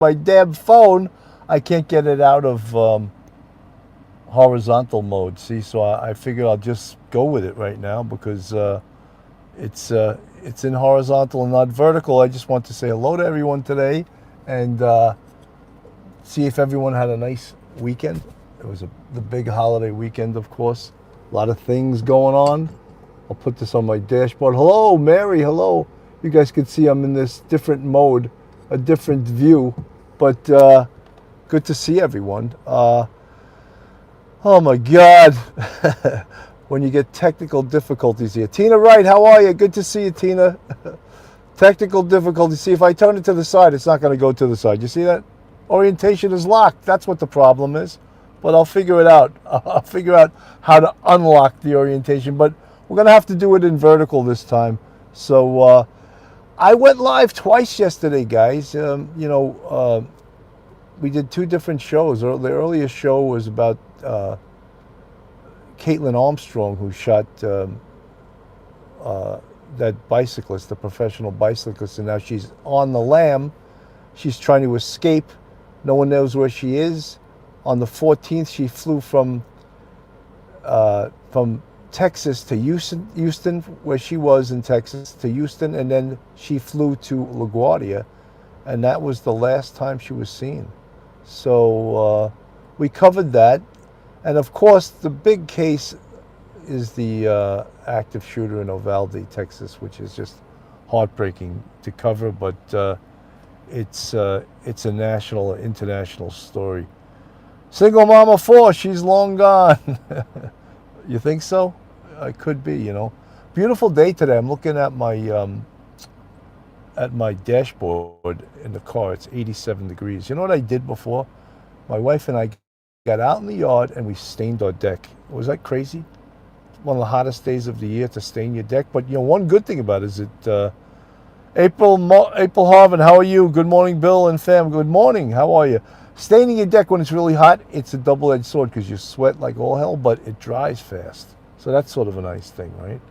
my damn phone, I can't get it out of horizontal mode. See, so I figure I'll just go with it right now because it's in horizontal and not vertical. I just want to say hello to everyone today and see if everyone had a nice weekend. It was the big holiday weekend, of course. A lot of things going on. I'll put this on my dashboard. Hello, Mary. Hello. You guys can see I'm in this different mode, a different view, but good to see everyone. Oh my God. When you get technical difficulties here. Tina Wright, how are you? Good to see you, Tina. Technical difficulties. See, if I turn it to the side, it's not going to go to the side. You see that? Orientation is locked. That's what the problem is. But I'll figure it out. I'll figure out how to unlock the orientation. But we're going to have to do it in vertical this time. So I went live twice yesterday, guys. We did two different shows. The earliest show was about Caitlin Armstrong, who shot that bicyclist, the professional bicyclist, and now she's on the lam. She's trying to escape. No one knows where she is. On the 14th, she flew from Texas to Houston, where she was in Texas, to Houston, and then she flew to LaGuardia, and that was the last time she was seen. So we covered that. And of course, the big case is the active shooter in Uvalde, Texas, which is just heartbreaking to cover, but it's a national, international story. Single mama 4, she's long gone. You think so? It could be, Beautiful day today. I'm looking at my dashboard in the car. It's 87 degrees. You know what I did before? My wife and I got out in the yard and we stained our deck. Was that crazy? One of the hottest days of the year to stain your deck. But one good thing about it is that April Harvin, how are you? Good morning, Bill and fam. Good morning. How are you? Staining your deck when it's really hot, it's a double-edged sword because you sweat like all hell, but it dries fast. So that's sort of a nice thing, right?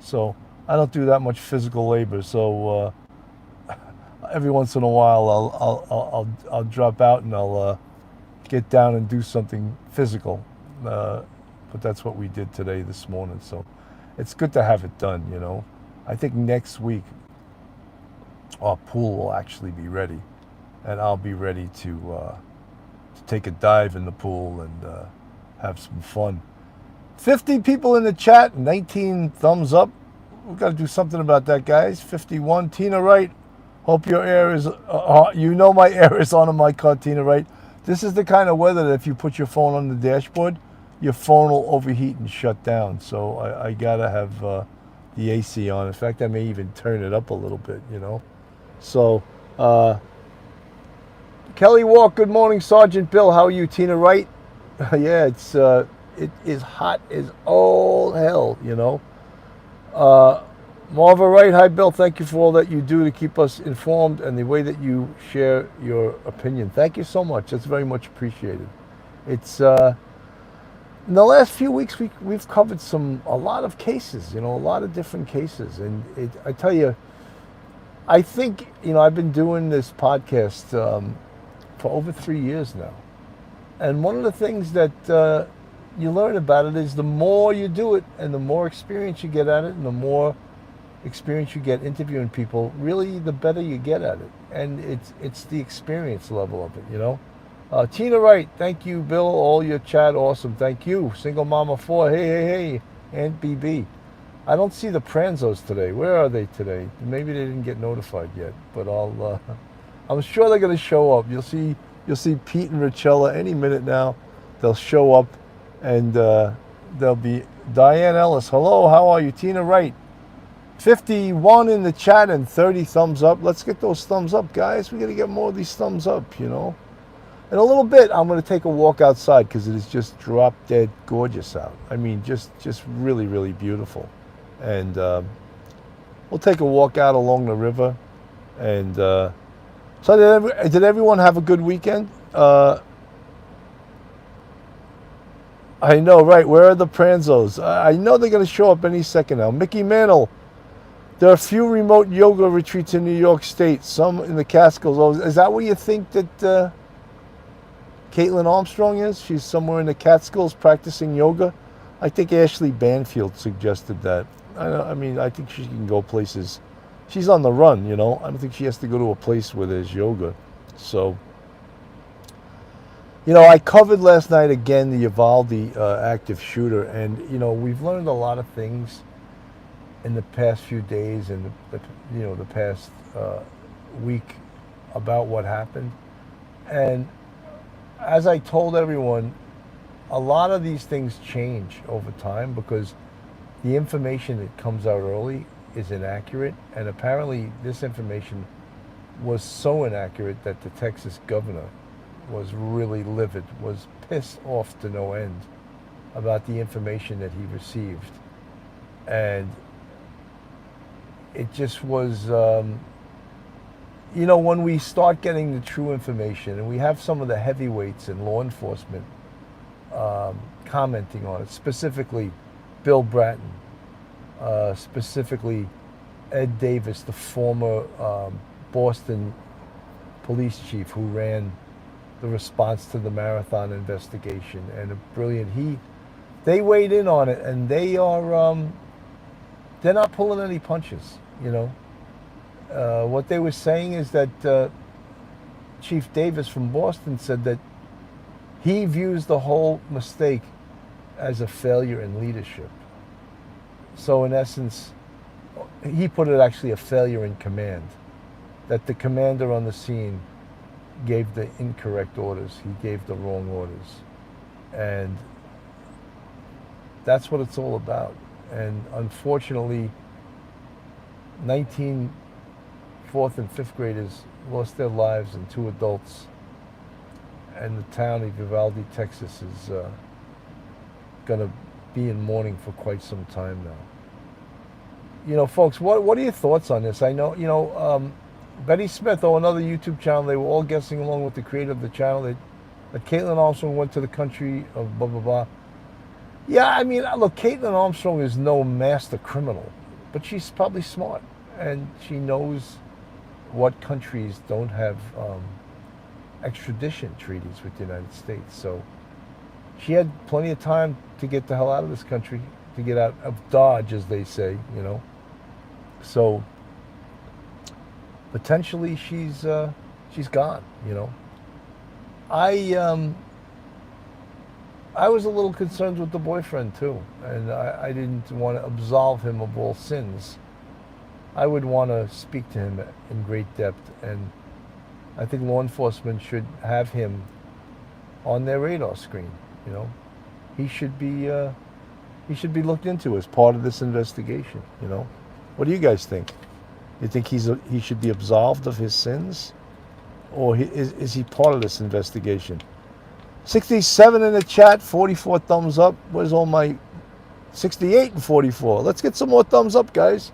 So I don't do that much physical labor. So every once in a while, I'll drop out and I'll get down and do something physical. But that's what we did today, this morning. So it's good to have it done, I think next week our pool will actually be ready, and I'll be ready to take a dive in the pool and have some fun. 50 people in the chat, 19 thumbs up. We've got to do something about that, guys. 51. Tina Wright, hope your air is, my air is on in my car, Tina Wright. This is the kind of weather that if you put your phone on the dashboard, your phone will overheat and shut down. So I got to have the AC on. In fact, I may even turn it up a little bit, So, Kelly Walk, good morning, Sergeant Bill. How are you, Tina Wright? Yeah, it is hot as all hell, Marva Wright, hi Bill. Thank you for all that you do to keep us informed and the way that you share your opinion. Thank you so much. That's very much appreciated. It's in the last few weeks we've covered a lot of cases, a lot of different cases, and I tell you, I think I've been doing this podcast for over 3 years now, and one of the things that you learn about it is the more you do it and the more experience you get at it and the more experience you get interviewing people, really the better you get at it. And it's the experience level of it, Tina Wright, thank you, Bill. All your chat, awesome. Thank you. Single Mama 4, hey. Aunt BB. I don't see the Pranzos today. Where are they today? Maybe they didn't get notified yet, but I'm sure they're going to show up. You'll see Pete and Richella any minute now. They'll show up. And there'll be Diane Ellis. Hello, how are you? Tina Wright. 51 in the chat and 30 thumbs up. Let's get those thumbs up, guys. We got to get more of these thumbs up, In a little bit, I'm going to take a walk outside because it is just drop dead gorgeous out. I mean, just really, really beautiful. And we'll take a walk out along the river. And so did everyone have a good weekend? I know, right? Where are the Pranzos? I know they're going to show up any second now. Mickey Mantle, There are a few remote yoga retreats in New York State, some in the Catskills. Oh, is that where you think that Caitlin Armstrong is? She's somewhere in the Catskills practicing yoga. I think Ashley Banfield suggested that. I mean, I think she can go places. She's on the run, you know. I don't think she has to go to a place where there's yoga. So, you know, I covered last night again the Uvalde active shooter, and you know, we've learned a lot of things in the past few days and the past week about what happened. And as I told everyone, a lot of these things change over time because the information that comes out early is inaccurate, and apparently this information was so inaccurate that the Texas governor was really livid, was pissed off to no end about the information that he received. And it just was, you know, when we start getting the true information, and we have some of the heavyweights in law enforcement commenting on it, specifically Bill Bratton, specifically Ed Davis, the former Boston police chief who ran the response to the Marathon investigation, and a brilliant, they weighed in on it, and they are, they're not pulling any punches, you know. What they were saying is that Chief Davis from Boston said that he views the whole mistake as a failure in leadership. So in essence, he put it actually a failure in command, that the commander on the scene gave the incorrect orders. He gave the wrong orders. And that's what it's all about. And unfortunately, 19 4th and 5th graders lost their lives, and 2 adults. And the town of Uvalde, Texas is going to be in mourning for quite some time now. You know, folks, what are your thoughts on this? I know, you know, Betty Smith, another YouTube channel, they were all guessing along with the creator of the channel that Caitlin Armstrong went to the country of blah, blah, blah. Yeah, I mean, look, Caitlin Armstrong is no master criminal, but she's probably smart, and she knows what countries don't have extradition treaties with the United States. So she had plenty of time to get the hell out of this country, to get out of Dodge, as they say, you know. So potentially she's gone, you know. I was a little concerned with the boyfriend too, and I didn't want to absolve him of all sins. I would want to speak to him in great depth, and I think law enforcement should have him on their radar screen. You know, he should be looked into as part of this investigation. You know, what do you guys think? You think he should be absolved of his sins, or is he part of this investigation? 67 in the chat, 44 thumbs up. Where's all my 68 and 44? Let's get some more thumbs up, guys.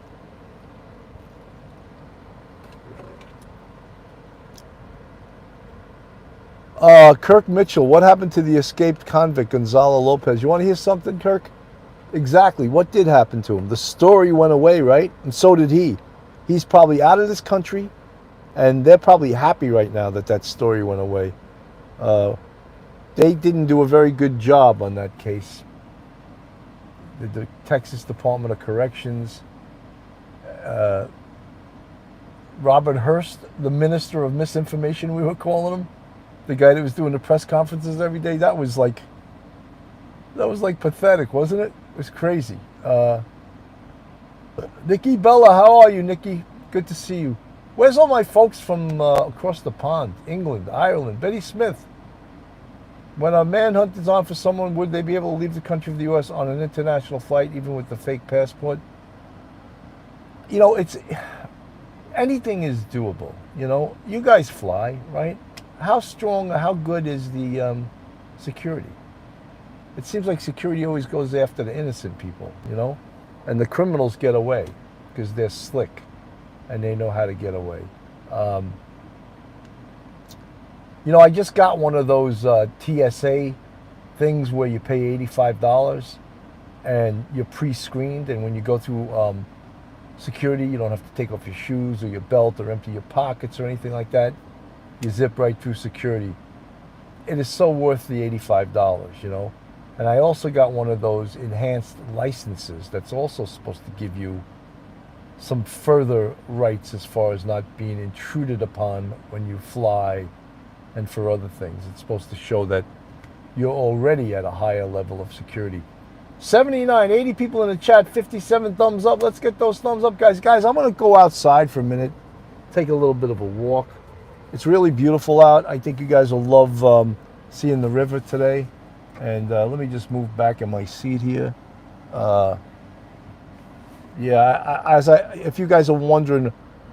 Kirk Mitchell, what happened to the escaped convict Gonzalo Lopez? You want to hear something, Kirk? Exactly. What did happen to him? The story went away, right? And so did he. He's probably out of this country, and they're probably happy right now that that story went away. They didn't do a very good job on that case. The Texas Department of Corrections, Robert Hurst, the Minister of Misinformation, we were calling him, the guy that was doing the press conferences every day, that was like pathetic, wasn't it? It was crazy. Nikki Bella, how are you, Nikki? Good to see you. Where's all my folks from across the pond? England, Ireland, Betty Smith. When a manhunt is on for someone, would they be able to leave the country of the U.S. on an international flight, even with the fake passport? You know, anything is doable. You know, you guys fly, right? How strong, how good is the security? It seems like security always goes after the innocent people, you know? And the criminals get away because they're slick and they know how to get away. You know, I just got one of those TSA things where you pay $85 and you're pre-screened, and when you go through security. You don't have to take off your shoes or your belt or empty your pockets or anything like that. You zip right through security. It is so worth the $85, you know. And I also got one of those enhanced licenses that's also supposed to give you some further rights as far as not being intruded upon when you fly and for other things. It's supposed to show that you're already at a higher level of security. 79, 80 people in the chat, 57 thumbs up. Let's get those thumbs up, guys. Guys, I'm going to go outside for a minute, take a little bit of a walk. It's really beautiful out. I think you guys will love seeing the river today. And let me just move back in my seat here. If you guys are wondering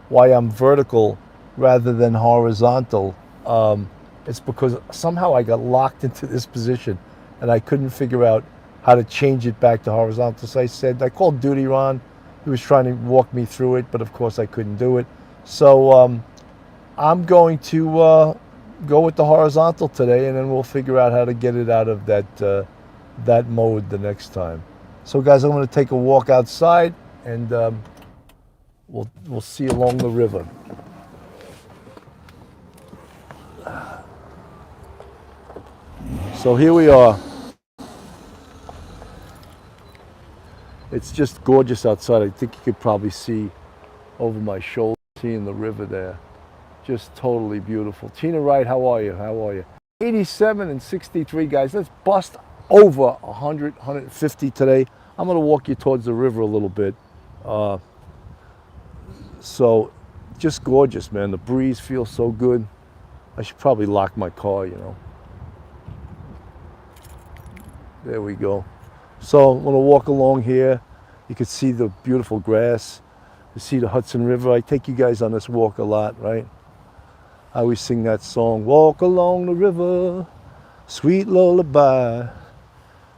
why I'm vertical rather than horizontal, it's because somehow I got locked into this position and I couldn't figure out how to change it back to horizontal. So I called Duty Ron. He was trying to walk me through it, but of course I couldn't do it. So I'm going to go with the horizontal today, and then we'll figure out how to get it out of that mode the next time. So guys, I'm going to take a walk outside, and we'll see along the river. So here we are. It's just gorgeous outside. I think you could probably see over my shoulder, seeing the river there. Just totally beautiful. Tina Wright, how are you? How are you? 87 and 63, guys. Let's bust over 100, 150 today. I'm going to walk you towards the river a little bit. So just gorgeous, man. The breeze feels so good. I should probably lock my car, you know. There we go. So I'm going to walk along here. You can see the beautiful grass. You see the Hudson River. I take you guys on this walk a lot, right? I always sing that song, walk along the river, sweet lullaby.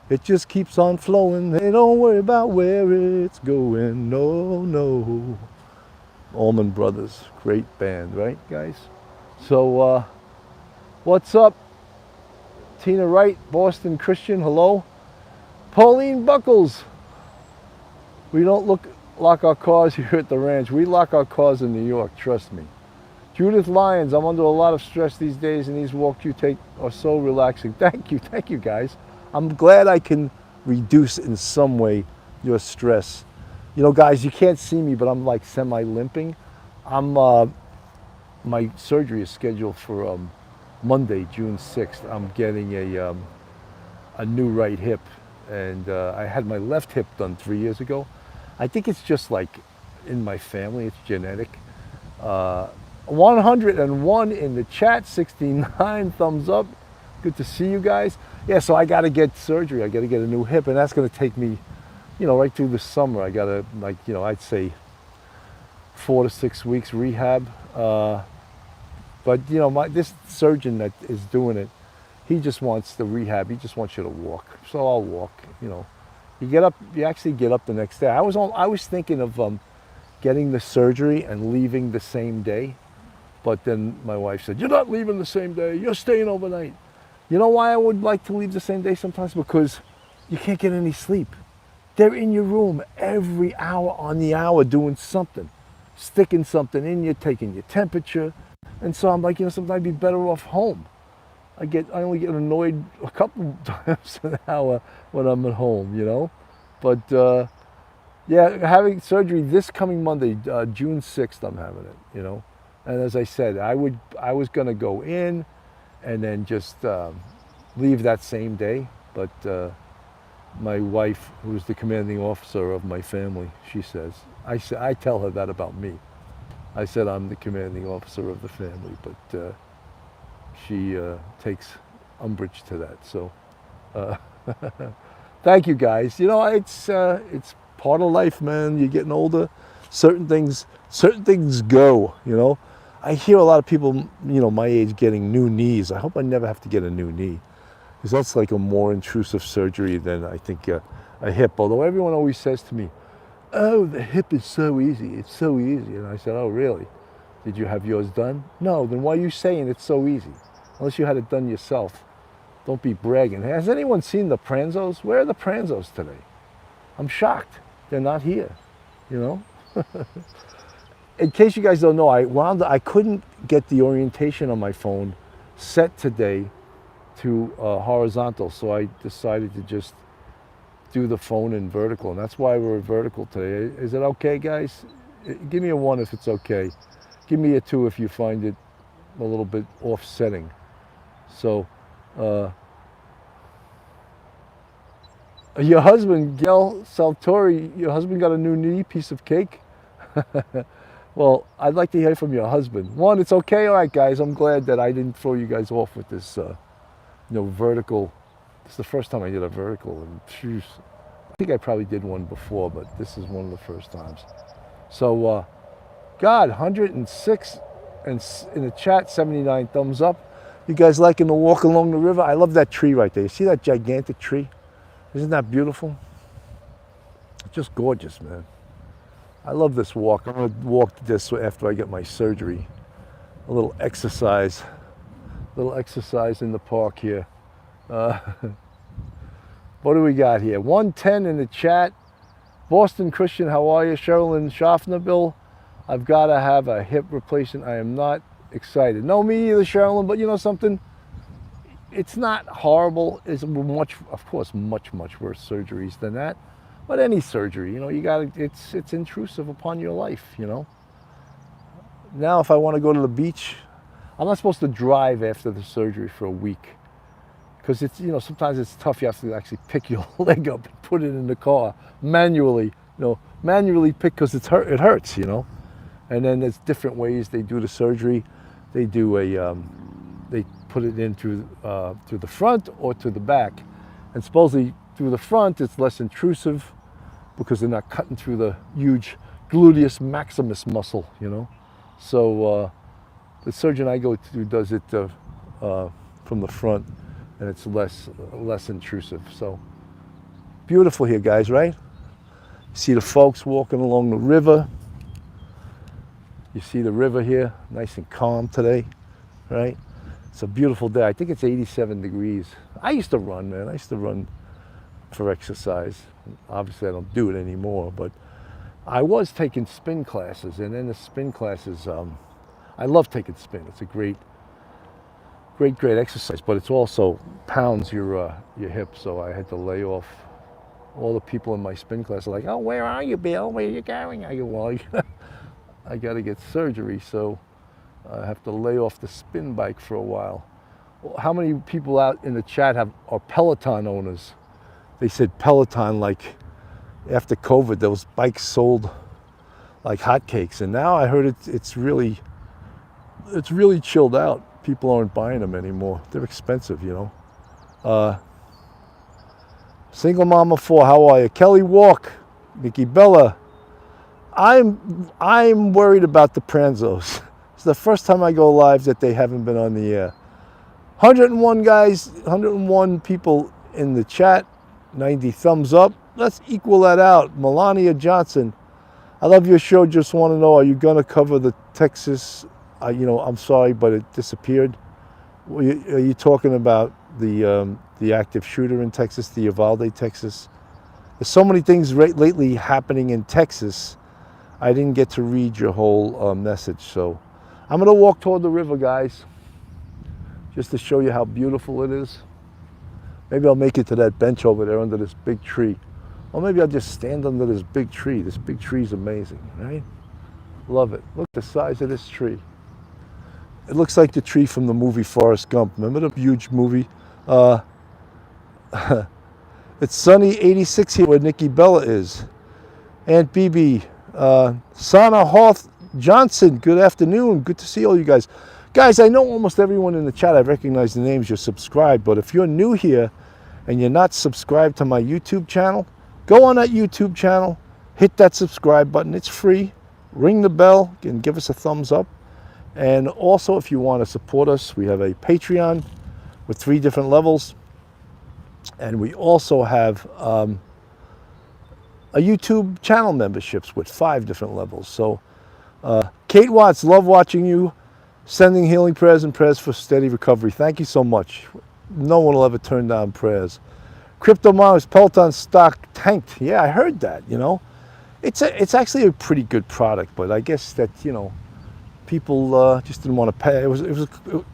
It just keeps on flowing. They don't worry about where it's going. No, no. Allman Brothers, great band, right, guys? So, what's up? Tina Wright, Boston Christian, hello. Pauline Buckles. We don't lock our cars here at the ranch. We lock our cars in New York, trust me. Judith Lyons, I'm under a lot of stress these days, and these walks you take are so relaxing. Thank you guys. I'm glad I can reduce in some way your stress. You know, guys, you can't see me, but I'm like semi-limping. My surgery is scheduled for Monday, June 6th. I'm getting a new right hip, and I had my left hip done 3 years ago. I think it's just like in my family, it's genetic. 101 in the chat, 69 thumbs up. Good to see you guys. Yeah, so I got to get surgery. I got to get a new hip, and that's going to take me, you know, right through the summer. I got to, like, you know, I'd say 4 to 6 weeks rehab. But, you know, this surgeon that is doing it, he just wants the rehab. He just wants you to walk. So I'll walk, you know. You actually get up the next day. I was thinking of getting the surgery and leaving the same day. But then my wife said, you're not leaving the same day. You're staying overnight. You know why I would like to leave the same day sometimes? Because you can't get any sleep. They're in your room every hour on the hour doing something, sticking something in you, taking your temperature. And so I'm like, you know, sometimes I'd be better off home. I only get annoyed a couple times an hour when I'm at home, you know. But yeah, having surgery this coming Monday, June 6th, I'm having it, you know. And as I said, I was going to go in and then just leave that same day. But my wife, who's the commanding officer of my family, she says, I tell her that about me. I said I'm the commanding officer of the family, but she takes umbrage to that. So thank you guys. You know, it's part of life, man. You're getting older. Certain things go, you know. I hear a lot of people, you know, my age getting new knees. I hope I never have to get a new knee, because that's like a more intrusive surgery than I think a hip. Although everyone always says to me, oh, the hip is so easy. It's so easy. And I said, oh, really? Did you have yours done? No, then why are you saying it's so easy? Unless you had it done yourself. Don't be bragging. Has anyone seen the Pranzos? Where are the Pranzos today? I'm shocked. They're not here, you know? In case you guys don't know, I couldn't get the orientation on my phone set today to horizontal, so I decided to just do the phone in vertical, and that's why we're vertical today. Is it okay, guys? Give me a 1 if it's okay. Give me a 2 if you find it a little bit offsetting. So, your husband, Gail Saltori, your husband got a new knee piece of cake? Well, I'd like to hear from your husband. 1, it's okay. All right, guys, I'm glad that I didn't throw you guys off with this, vertical. It's the first time I did a vertical, and geez, I think I probably did one before, but this is one of the first times. So, God, 106 and in the chat, 79 thumbs up. You guys liking the walk along the river? I love that tree right there. You see that gigantic tree? Isn't that beautiful? It's just gorgeous, man. I love this walk. I'm going to walk this after I get my surgery. A little exercise in the park here. What do we got here? 110 in the chat. Boston Christian, how are you? Sherilyn Schaffnerville, I've got to have a hip replacement. I am not excited. No, me either, Sherilyn, but you know something? It's not horrible. It's much, of course, much worse surgeries than that. But any surgery, it's intrusive upon your life, Now, if I want to go to the beach, I'm not supposed to drive after the surgery for a week. Because it's, sometimes it's tough. You have to actually pick your leg up and put it in the car manually, manually pick because it hurts, And then there's different ways they do the surgery. They do they put it in through the front or to the back. And supposedly through the front, it's less intrusive because they're not cutting through the huge gluteus maximus muscle, So the surgeon I go to does it from the front, and it's less intrusive. So beautiful here, guys, right? You see the folks walking along the river. You see the river here, nice and calm today, right? It's a beautiful day. I think it's 87 degrees. I used to run, man. I used to run for exercise. Obviously, I don't do it anymore, but I was taking spin classes, and in the spin classes, I love taking spin. It's a great exercise, but it's also pounds your hip, so I had to lay off. All the people in my spin class are like, "Oh, where are you, Bill? Where are you going?" I go, "Well, I got to get surgery, so I have to lay off the spin bike for a while." Well, how many people out in the chat are Peloton owners? They said Peloton, like after COVID, those bikes sold like hotcakes, and now I heard it's really chilled out. People aren't buying them anymore. They're expensive, Single Mama 4, how are you? Kelly Walk, Nikki Bella. I'm worried about the Pranzos. It's the first time I go live that they haven't been on the air. 101 guys, 101 people in the chat, 90 thumbs up. Let's equal that out. Melania Johnson, I love your show. Just want to know, are you going to cover the Texas? I'm sorry, but it disappeared. Are you talking about the active shooter in Texas, the Uvalde, Texas? There's so many things lately happening in Texas. I didn't get to read your whole message, so I'm going to walk toward the river, guys, just to show you how beautiful it is. Maybe I'll make it to that bench over there under this big tree. Or maybe I'll just stand under this big tree. This big tree is amazing, right? Love it. Look at the size of this tree. It looks like the tree from the movie Forrest Gump. Remember the huge movie? It's sunny 86 here where Nikki Bella is. Aunt BB, Sana Hoth Johnson, good afternoon. Good to see all you guys. Guys, I know almost everyone in the chat. I recognize the names. You're subscribed. But if you're new here and you're not subscribed to my YouTube channel, go on that YouTube channel, hit that subscribe button. It's free. Ring the bell and give us a thumbs up. And also, if you want to support us, we have a Patreon with 3 different levels. And we also have a YouTube channel memberships with 5 different levels. So, Kate Watts, love watching you. Sending healing prayers and prayers for steady recovery. Thank you so much. No one will ever turn down prayers. Crypto Mars, Peloton stock tanked. Yeah, I heard that, It's actually a pretty good product, but I guess that people just didn't want to pay.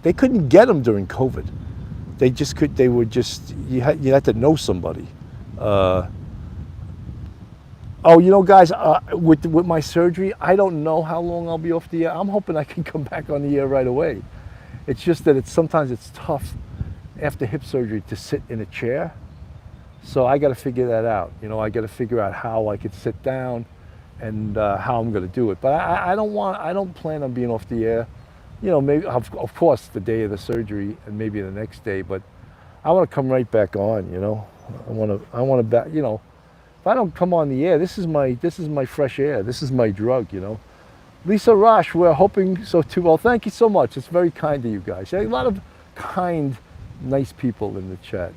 They couldn't get them during COVID. They just could. They were just you had to know somebody. Uh, oh, guys, with my surgery, I don't know how long I'll be off the air. I'm hoping I can come back on the air right away. It's just that sometimes it's tough after hip surgery to sit in a chair. So I got to figure that out. I got to figure out how I could sit down and how I'm going to do it. But I don't plan on being off the air. Maybe of course the day of the surgery and maybe the next day. But I want to come right back on. I want to back. If I don't come on the air, this is my fresh air. This is my drug. Lisa Rosh, we're hoping so too. Well, thank you so much. It's very kind of you guys. A lot of kind, nice people in the chat.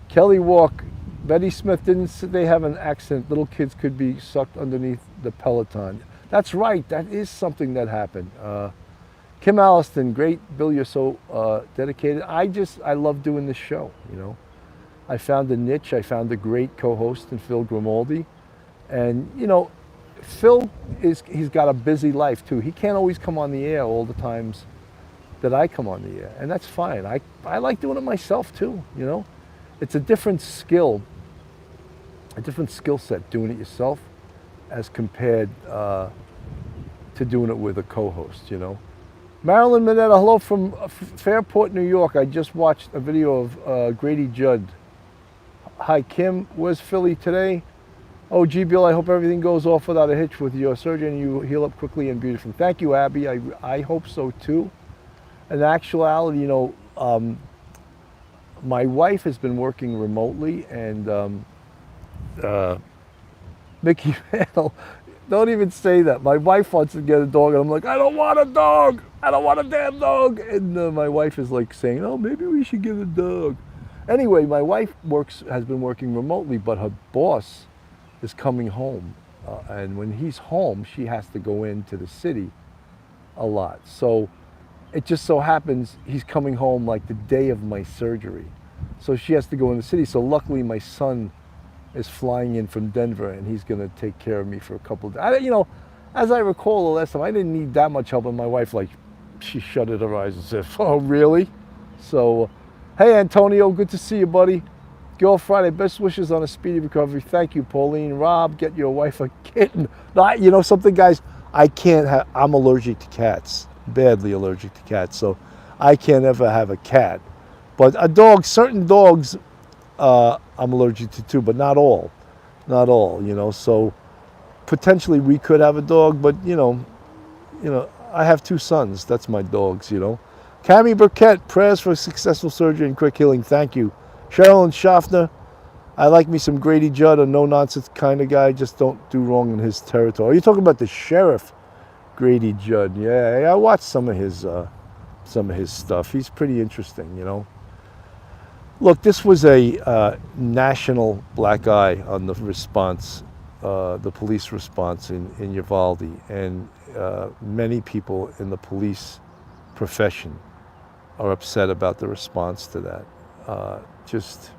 Kelly Walk, Betty Smith didn't say they have an accident. Little kids could be sucked underneath the Peloton. That's right. That is something that happened. Kim Alliston, great. Bill, you're so dedicated. I love doing this show. I found a niche. I found a great co-host in Phil Grimaldi, and Phil he's got a busy life too. He can't always come on the air all the times that I come on the air, and that's fine. I like doing it myself too. It's a different skill set doing it yourself as compared to doing it with a co-host. Marilyn Minetta, hello from Fairport, New York. I just watched a video of Grady Judd. Hi Kim, where's Philly today? Oh, gee, Bill, I hope everything goes off without a hitch with your surgery and you heal up quickly and beautifully. Thank you, Abby. I hope so too. In actuality, my wife has been working remotely, and Mickey Mantle, don't even say that. My wife wants to get a dog, and I'm like, I don't want a dog. I don't want a damn dog. And my wife is like saying, oh, maybe we should get a dog. Anyway, my wife has been working remotely, but her boss is coming home. And when he's home, she has to go into the city a lot. So it just so happens he's coming home like the day of my surgery. So she has to go in the city. So luckily my son is flying in from Denver, and he's going to take care of me for a couple of days. As I recall the last time, I didn't need that much help, and my wife, she shutted her eyes and said, oh, really? So, hey, Antonio, good to see you, buddy. Girl Friday, best wishes on a speedy recovery. Thank you, Pauline. Rob, get your wife a kitten. Something, guys, I'm allergic to cats, badly allergic to cats, so I can't ever have a cat. But a dog, certain dogs, I'm allergic to too, but not all. Not all, so potentially we could have a dog, but I have two sons. That's my dogs, Cammie Burkett, prayers for successful surgery and quick healing. Thank you. Cheryl and Schaffner, I like me some Grady Judd, a no-nonsense kind of guy, just don't do wrong in his territory. Are you talking about the sheriff, Grady Judd? Yeah, I watched some of his stuff. He's pretty interesting, Look, this was a national black eye on the response, the police response in Uvalde, and many people in the police profession are upset about the response to that. Just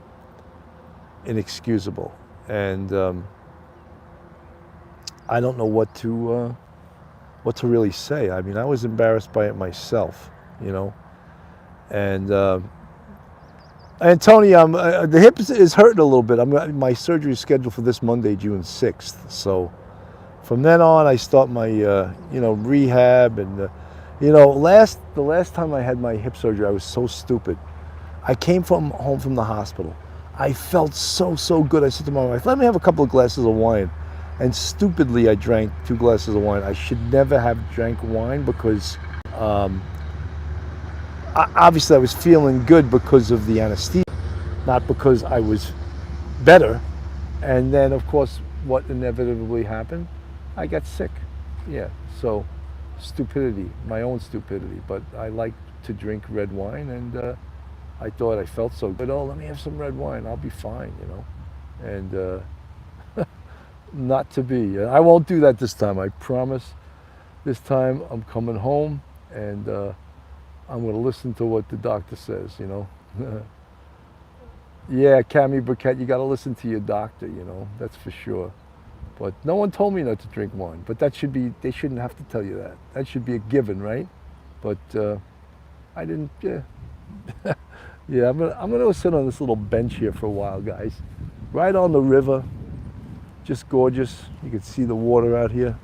inexcusable, and I don't know what to really say. I mean, I was embarrassed by it myself, and Tony, the hip is hurting a little bit. My surgery is scheduled for this Monday, June 6th. So from then on, I start my rehab, and the last time I had my hip surgery, I was so stupid. I came home from the hospital. I felt so good. I said to my wife, let me have a couple of glasses of wine. And stupidly, I drank 2 glasses of wine. I should never have drank wine because obviously I was feeling good because of the anesthesia, not because I was better. And then, of course, what inevitably happened? I got sick. Yeah, so stupidity, my own stupidity. But I like to drink red wine, and I thought I felt so good. Oh, let me have some red wine. I'll be fine, And not to be. I won't do that this time. I promise. This time I'm coming home, and I'm going to listen to what the doctor says, Yeah, Cammy Burkett, you got to listen to your doctor, you know, that's for sure. But no one told me not to drink wine. But that should be, they shouldn't have to tell you that. That should be a given, right? But I didn't, yeah. Yeah, I'm gonna go sit on this little bench here for a while, guys. Right on the river, just gorgeous. You can see the water out here.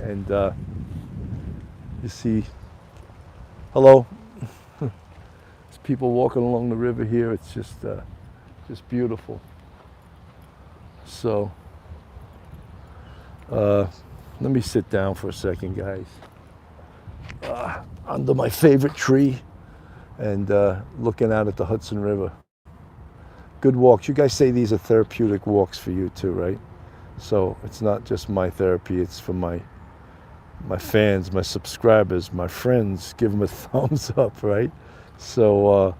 And you see, hello. There's people walking along the river here. It's just beautiful. So, let me sit down for a second, guys. Under my favorite tree and looking out at the Hudson River. Good walks. You guys say these are therapeutic walks for you too, right? So it's not just my therapy, it's for my fans, my subscribers, my friends. Give them a thumbs up, right? So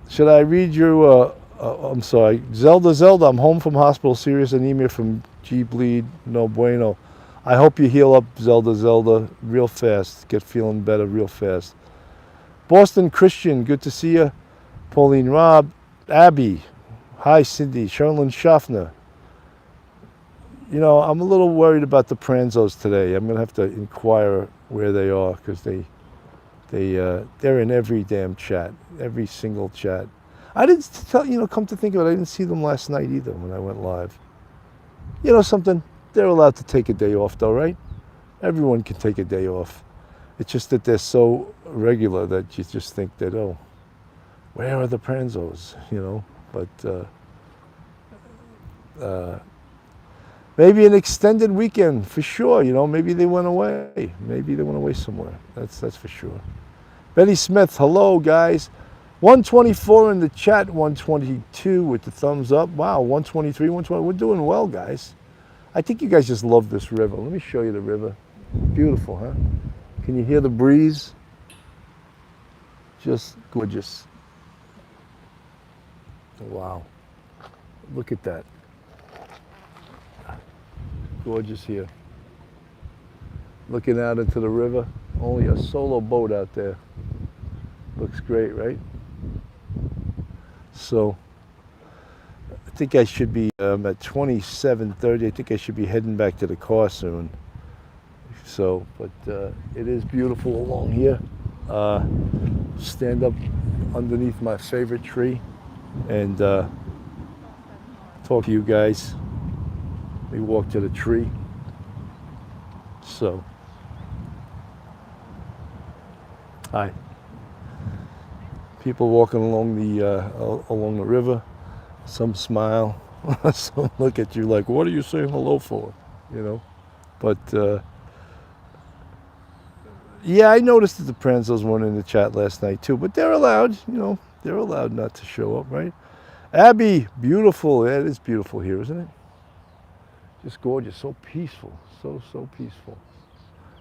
should I read you, I'm sorry, Zelda, I'm home from hospital, serious anemia from G-bleed, no bueno. I hope you heal up, Zelda, real fast. Get feeling better real fast. Boston Christian, good to see you. Pauline Robb, Abby, hi Cindy, Sherlyn Schaffner. You know, I'm a little worried about the Pranzos today. I'm gonna have to inquire where they are because they're in every damn chat, every single chat. I didn't tell you know, come to think of it, I didn't see them last night either when I went live. You know something? They're allowed to take a day off though, right? Everyone can take a day off. It's just that they're so regular that you just think that, oh, where are the Pranzos? You know, but maybe an extended weekend for sure. You know, maybe they went away. Maybe they went away somewhere. That's for sure. Betty Smith, hello guys. 124 in the chat, 122 with the thumbs up. Wow, 123, 120. We're doing well, guys. I think you guys just love this river. Let me show you the river. Beautiful, huh? Can you hear the breeze? Just gorgeous. Wow. Look at that. Gorgeous here. Looking out into the river. Only a solo boat out there. Looks great, right? So, I think I should be at 27:30. I think I should be heading back to the car soon. So, but it is beautiful along here. Stand up underneath my favorite tree and talk to you guys. We walk to the tree. So, hi. People walking along the river. Some smile. Some look at you like, "What are you saying hello for?" You know. But yeah, I noticed that the Pranzos weren't in the chat last night too. But they're allowed. You know, they're allowed not to show up, right? Abby, beautiful. Yeah, it is beautiful here, isn't it? Just gorgeous. So peaceful. So peaceful.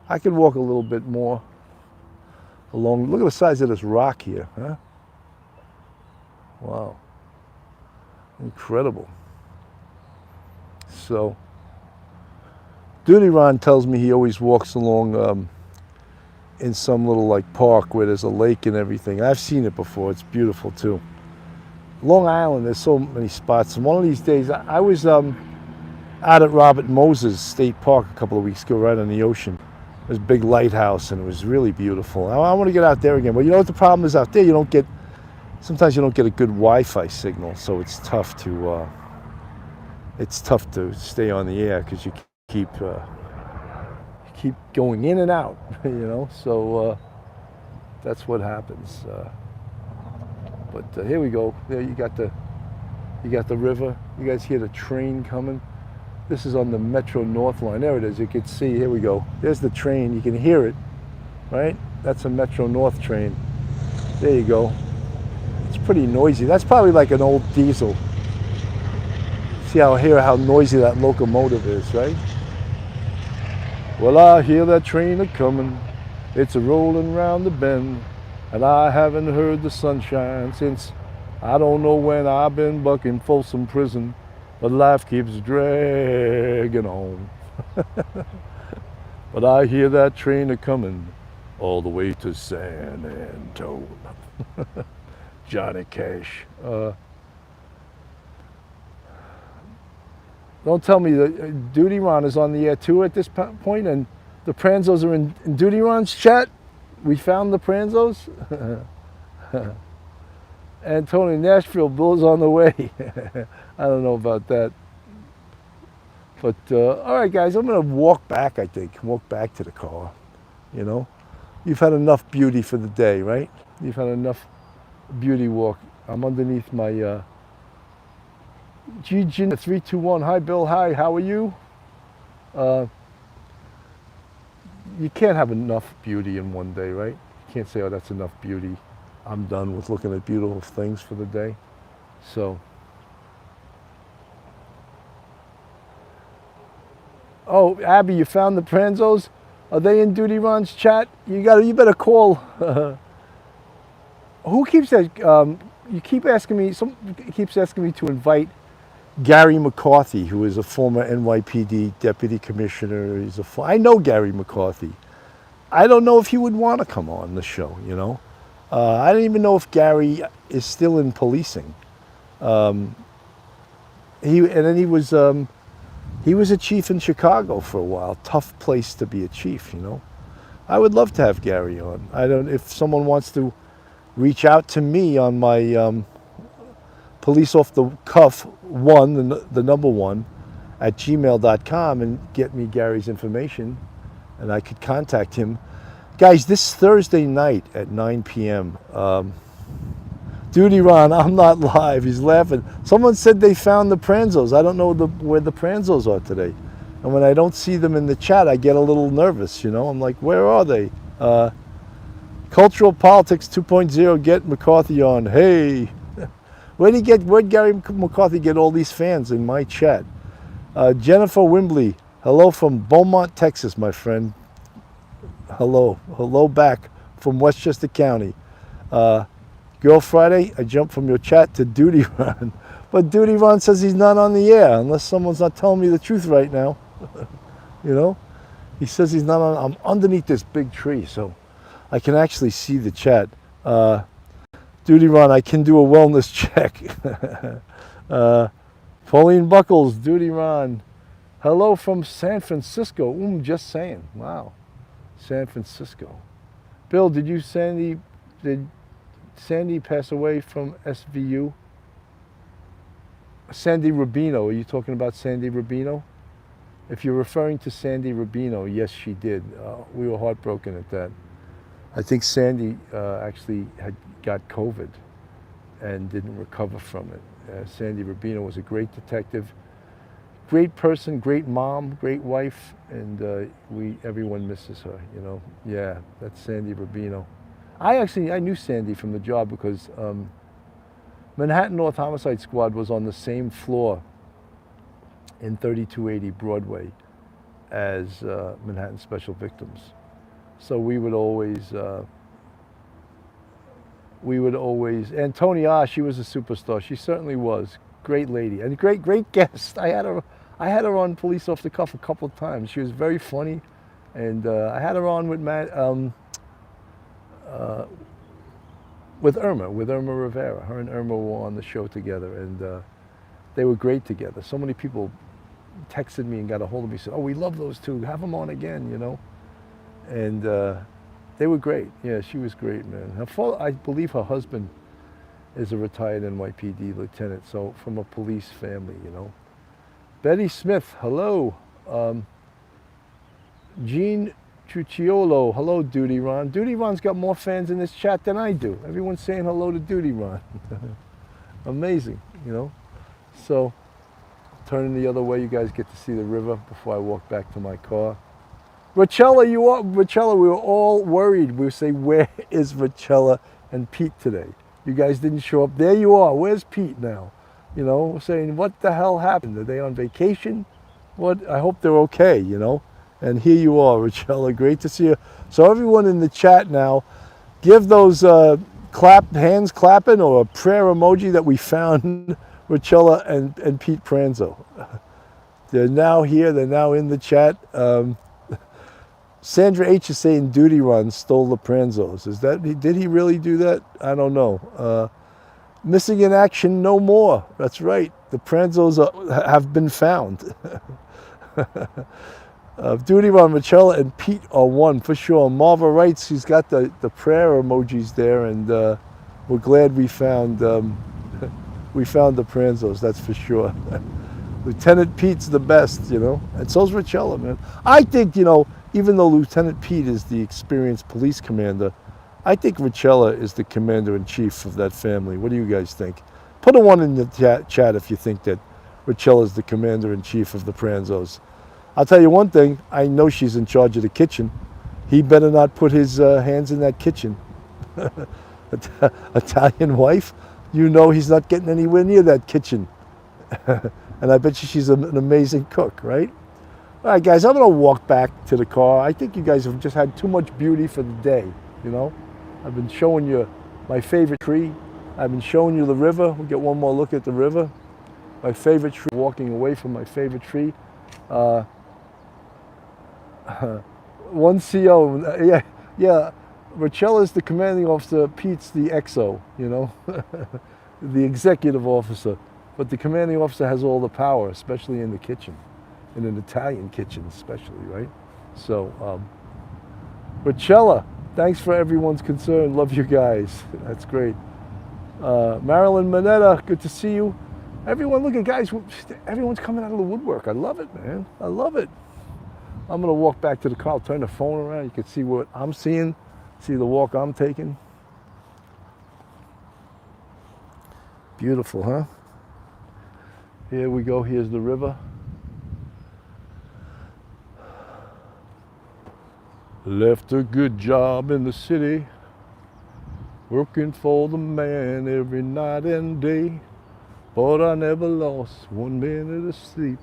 I could walk a little bit more along. Look at the size of this rock here, huh? Wow. Incredible. So, Duty Ron tells me he always walks along in some little like park where there's a lake and everything. I've seen it before. It's beautiful too. Long Island, there's so many spots. And one of these days, I was out at Robert Moses State Park a couple of weeks ago, right on the ocean. There's a big lighthouse, and it was really beautiful. I want to get out there again. But you know what the problem is out there? Sometimes you don't get a good Wi-Fi signal, so it's tough to stay on the air because you keep going in and out, you know. So that's what happens. But here we go. There you got the river. You guys hear the train coming. This is on the Metro North line. There it is. You can see. Here we go. There's the train. You can hear it, right? That's a Metro North train. There you go. It's pretty noisy. That's probably like an old diesel. See how noisy that locomotive is, right? Well, I hear that train a-comin'. It's a-rollin' round the bend. And I haven't heard the sunshine since I don't know when. I've been bucking Folsom Prison, but life keeps dragging on. But I hear that train a-comin' all the way to San Antone. Johnny Cash. Don't tell me that Duty Ron is on the air too at this point, and the Pranzos are in Duty Ron's chat. We found the Pranzos. Antonio Nashville, Bill's on the way. I don't know about that. But, all right, guys, I'm going to walk back, I think. Walk back to the car, you know. You've had enough beauty for the day, right? You've had enough beauty walk. I'm underneath my G-Jin 321. Hi, Bill. Hi, how are you? You can't have enough beauty in one day, right? You can't say, oh, that's enough beauty. I'm done with looking at beautiful things for the day. So, oh, Abby, you found the Pranzos? Are they in Duty Ron's chat? You better call. Who keeps that? You keep asking me. Some keeps asking me to invite Gary McCarthy, who is a former NYPD deputy commissioner. I know Gary McCarthy. I don't know if he would want to come on the show. You know, I don't even know if Gary is still in policing. He was a chief in Chicago for a while. Tough place to be a chief, you know. I would love to have Gary on. If someone wants to reach out to me on my police off the cuff the number one at gmail.com and get me Gary's information, and I could contact him. Guys, this Thursday night at 9 p.m. Duty Ron, I'm not live. He's laughing. Someone said they found the Pranzos. I don't know where the Pranzos are today. And when I don't see them in the chat, I get a little nervous, you know. I'm like, where are they? Cultural Politics 2.0, get McCarthy on. Hey. Where'd Gary McCarthy get all these fans in my chat? Jennifer Wimbley, hello from Beaumont, Texas, my friend. Hello. Hello back from Westchester County. Girl Friday, I jumped from your chat to Duty Ron. But Duty Ron says he's not on the air, unless someone's not telling me the truth right now. You know? He says he's not on. I'm underneath this big tree, so I can actually see the chat. Duty Ron, I can do a wellness check. Pauline Buckles, Duty Ron. Hello from San Francisco. Just saying. Wow. San Francisco. Bill, did Sandy pass away from SVU? Sandy Rubino, are you talking about Sandy Rubino? If you're referring to Sandy Rubino, yes, she did. We were heartbroken at that. I think Sandy actually had got COVID and didn't recover from it. Sandy Rubino was a great detective, great person, great mom, great wife, and everyone misses her, you know. Yeah, that's Sandy Rubino. I knew Sandy from the job because Manhattan North Homicide Squad was on the same floor in 3280 Broadway as Manhattan Special Victims. So we would always, and Tony, she was a superstar. She certainly was. Great lady and great guest. I had her on Police Off the Cuff a couple of times. She was very funny, and I had her on with with Irma Rivera. Her and Irma were on the show together, and they were great together. So many people texted me and got a hold of me, said, "Oh, we love those two. Have them on again," you know. And they were great. Yeah, she was great, man. I believe her husband is a retired NYPD lieutenant, so from a police family, you know. Betty Smith, hello. Jean Trucciolo, hello, Duty Ron. Duty Ron's got more fans in this chat than I do. Everyone's saying hello to Duty Ron. Amazing, you know. So, turning the other way, you guys get to see the river before I walk back to my car. Rachella, we were all worried. We would say, where is Rachella and Pete today? You guys didn't show up. There you are. Where's Pete now? You know, we're saying, what the hell happened? Are they on vacation? What? I hope they're okay, you know. And here you are, Rachella. Great to see you. So everyone in the chat now, give those hands clapping or a prayer emoji that we found Rachella and Pete Pranzo. They're now here. They're now in the chat. Sandra H is saying Duty Ron stole the Pranzos. Did he really do that? I don't know. Missing in action no more. That's right. The Pranzos have been found. Duty on Michelle and Pete are one for sure. Marva writes he's got the prayer emojis there, and we're glad we found we found the Pranzos. That's for sure. Lieutenant Pete's the best, you know, and so's Richella, man. I think, you know, even though Lieutenant Pete is the experienced police commander, I think Richella is the commander-in-chief of that family. What do you guys think? Put a one in the chat if you think that Richella is the commander-in-chief of the Pranzos. I'll tell you one thing, I know she's in charge of the kitchen. He better not put his hands in that kitchen. Italian wife, you know he's not getting anywhere near that kitchen. And I bet you she's an amazing cook, right? All right, guys, I'm going to walk back to the car. I think you guys have just had too much beauty for the day, you know? I've been showing you my favorite tree. I've been showing you the river. We'll get one more look at the river. My favorite tree, walking away from my favorite tree. One CO, yeah. Richella's the commanding officer, Pete's the XO, you know, the executive officer. But the commanding officer has all the power, especially in the kitchen, in an Italian kitchen especially, right? So, Richella, thanks for everyone's concern. Love you guys. That's great. Marilyn Manetta, good to see you. Everyone, look at guys, everyone's coming out of the woodwork. I love it, man. I love it. I'm going to walk back to the car. I'll turn the phone around. You can see what I'm seeing, see the walk I'm taking. Beautiful, huh? Here we go. Here's the river. Left a good job in the city, working for the man every night and day. But I never lost 1 minute of sleep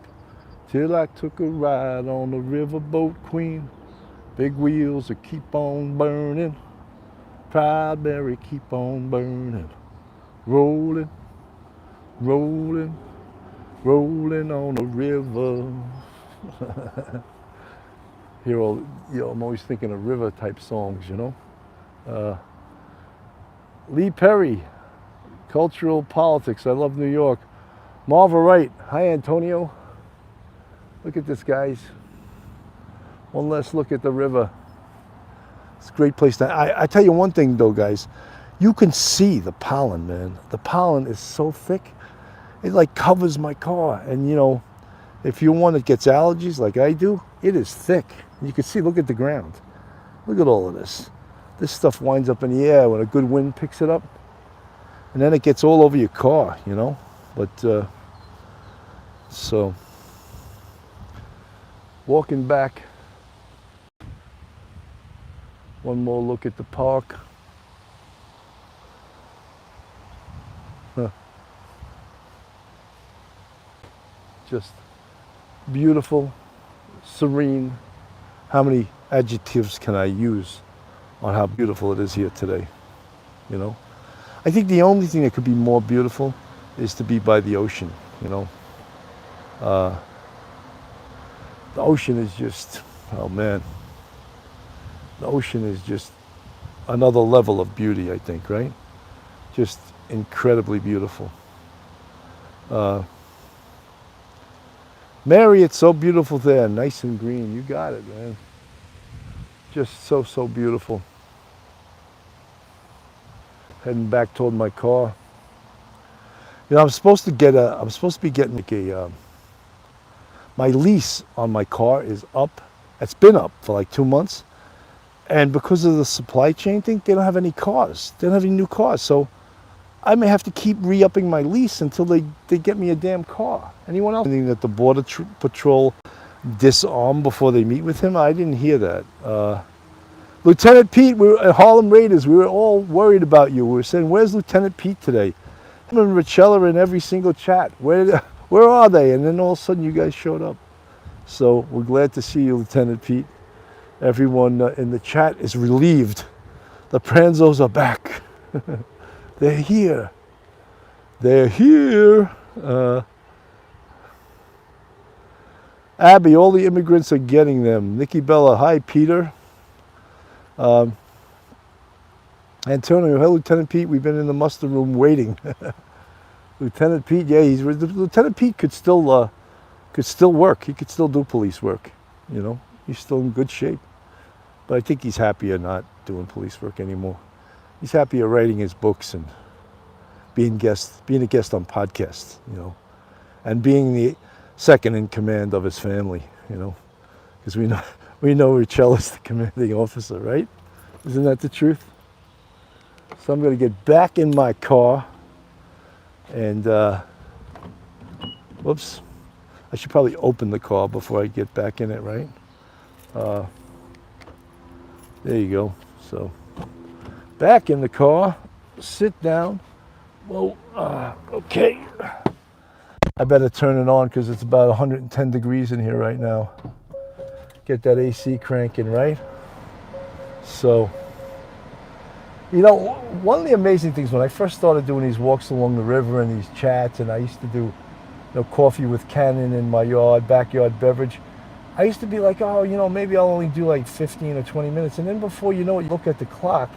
till I took a ride on the riverboat Queen. Big wheels that keep on burning, Proud Mary keep on burning. Rolling, rolling, rolling on the river. Here, you know, I'm always thinking of river type songs, you know. Lee Perry, cultural politics. I love New York. Marva Wright. Hi, Antonio. Look at this, guys. One last look at the river. It's a great place. I tell you one thing, though, guys. You can see the pollen, man. The pollen is so thick. It, like, covers my car. And, you know, if you're one that gets allergies like I do, it is thick. You can see, look at the ground. Look at all of this. This stuff winds up in the air when a good wind picks it up. And then it gets all over your car, you know. But, so, walking back. One more look at the park. Huh. Just beautiful, serene. How many adjectives can I use on how beautiful it is here today? You know? I think the only thing that could be more beautiful is to be by the ocean, you know. The ocean is just, oh man. The ocean is just another level of beauty, I think, right? Just incredibly beautiful. Mary, it's so beautiful there, nice and green. You got it, man. Just so, so beautiful. Heading back toward my car. You know, I'm supposed to be getting like my lease on my car is up. It's been up for like 2 months. And because of the supply chain thing, they don't have any cars. They don't have any new cars. So I may have to keep re-upping my lease until they get me a damn car. Anyone else? Anything that the Border Patrol disarm before they meet with him? I didn't hear that. Lieutenant Pete, we were at Harlem Raiders. We were all worried about you. We were saying, where's Lieutenant Pete today? Him and Richella are in every single chat. Where are they? And then all of a sudden you guys showed up. So we're glad to see you, Lieutenant Pete. Everyone in the chat is relieved. The Pranzos are back. They're here. They're here. Abby, all the immigrants are getting them. Nikki Bella, hi, Peter. Antonio, hey, Lieutenant Pete, we've been in the muster room waiting. Lieutenant Pete, yeah, Lieutenant Pete could still work. He could still do police work. You know, he's still in good shape. But I think he's happier not doing police work anymore. He's happier writing his books and being a guest on podcasts, you know, and being the second in command of his family, you know, because we know Richella's the commanding officer, right? Isn't that the truth? So I'm going to get back in my car and, whoops, I should probably open the car before I get back in it, right? There you go. So back in the car, sit down. Whoa, okay. I better turn it on because it's about 110 degrees in here right now. Get that AC cranking, right? So, you know, one of the amazing things when I first started doing these walks along the river and these chats, and I used to do, you know, coffee with Cannon in my yard, backyard beverage, I used to be like, oh, you know, maybe I'll only do like 15 or 20 minutes. And then before you know it, you look at the clock,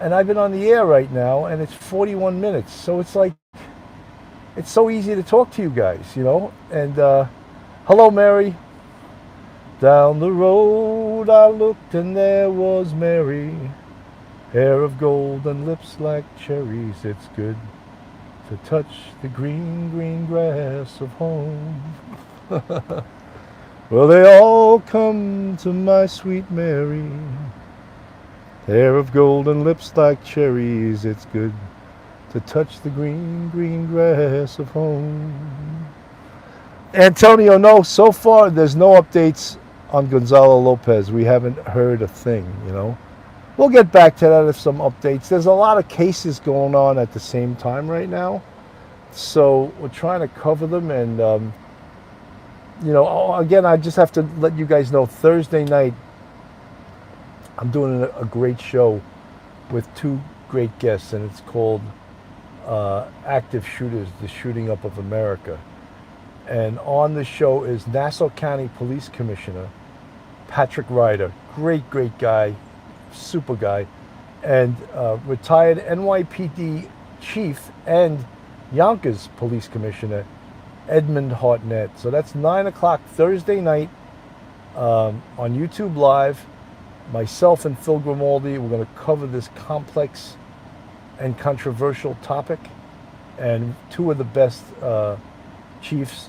and I've been on the air right now, and it's 41 minutes. So it's like, it's so easy to talk to you guys, you know? And hello, Mary. Down the road I looked, and there was Mary. Hair of gold and lips like cherries. It's good to touch the green, green grass of home. Well, they all come to my sweet Mary. Hair of gold and lips like cherries. It's good to touch the green, green grass of home. Antonio, no, so far there's no updates on Gonzalo Lopez. We haven't heard a thing, you know. We'll get back to that if some updates. There's a lot of cases going on at the same time right now. So we're trying to cover them. And, you know, again, I just have to let you guys know, Thursday night, I'm doing a great show with two great guests, and it's called Active Shooters, the Shooting Up of America. And on the show is Nassau County Police Commissioner Patrick Ryder, great guy, super guy, and retired NYPD Chief and Yonkers Police Commissioner Edmund Hartnett. So that's 9 o'clock Thursday night on YouTube Live. Myself and Phil Grimaldi, we're going to cover this complex and controversial topic, and two of the best chiefs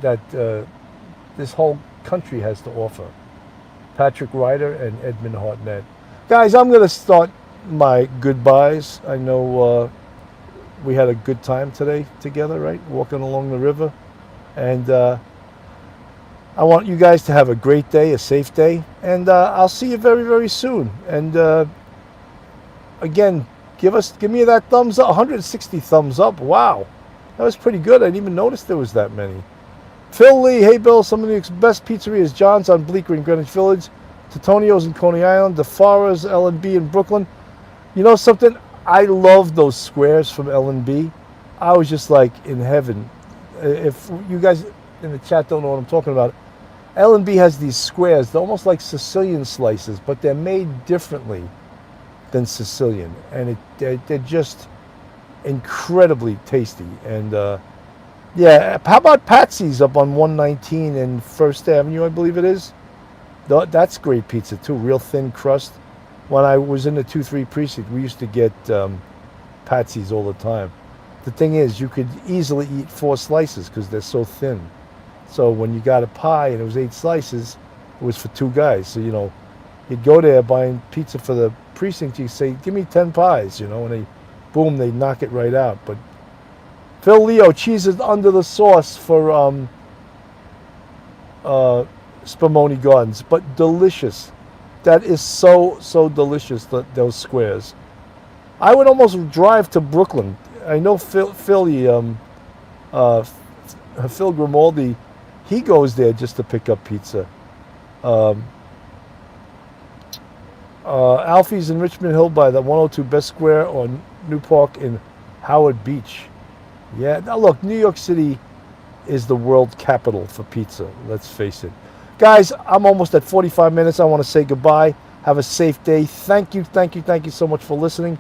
that this whole country has to offer, Patrick Ryder and Edmund Hartnett. Guys, I'm going to start my goodbyes. I know we had a good time today together, right? Walking along the river. And I want you guys to have a great day, a safe day. And I'll see you very, very soon. And again, give me that thumbs up, 160 thumbs up. Wow. That was pretty good. I didn't even notice there was that many. Phil Lee, hey Bill, some of the best pizzerias, John's on Bleecker in Greenwich Village, Titonio's in Coney Island, DeFara's L&B in Brooklyn. You know something? I love those squares from L&B. I was just like in heaven. If you guys in the chat don't know what I'm talking about, L&B has these squares. They're almost like Sicilian slices, but they're made differently than Sicilian. And they're just incredibly tasty. And yeah, how about Patsy's up on 119 and First Avenue, I believe it is? That's great pizza too, real thin crust. When I was in the 2-3 precinct, we used to get Patsy's all the time. The thing is, you could easily eat 4 slices because they're so thin. So when you got a pie and it was 8 slices, it was for 2 guys. So, you know, you'd go there buying pizza for the precinct, you say, give me 10 pies, you know, and they knock it right out. But Phil Leo, cheese is under the sauce for Spumoni Gardens, but delicious. That is so delicious, those squares. I would almost drive to Brooklyn. I know Phil Grimaldi, he goes there just to pick up pizza. Alfie's in Richmond Hill by the 102 Best Square on New Park in Howard Beach. Yeah, now look, New York City is the world capital for pizza, let's face it. Guys, I'm almost at 45 minutes. I want to say goodbye. Have a safe day. Thank you so much for listening.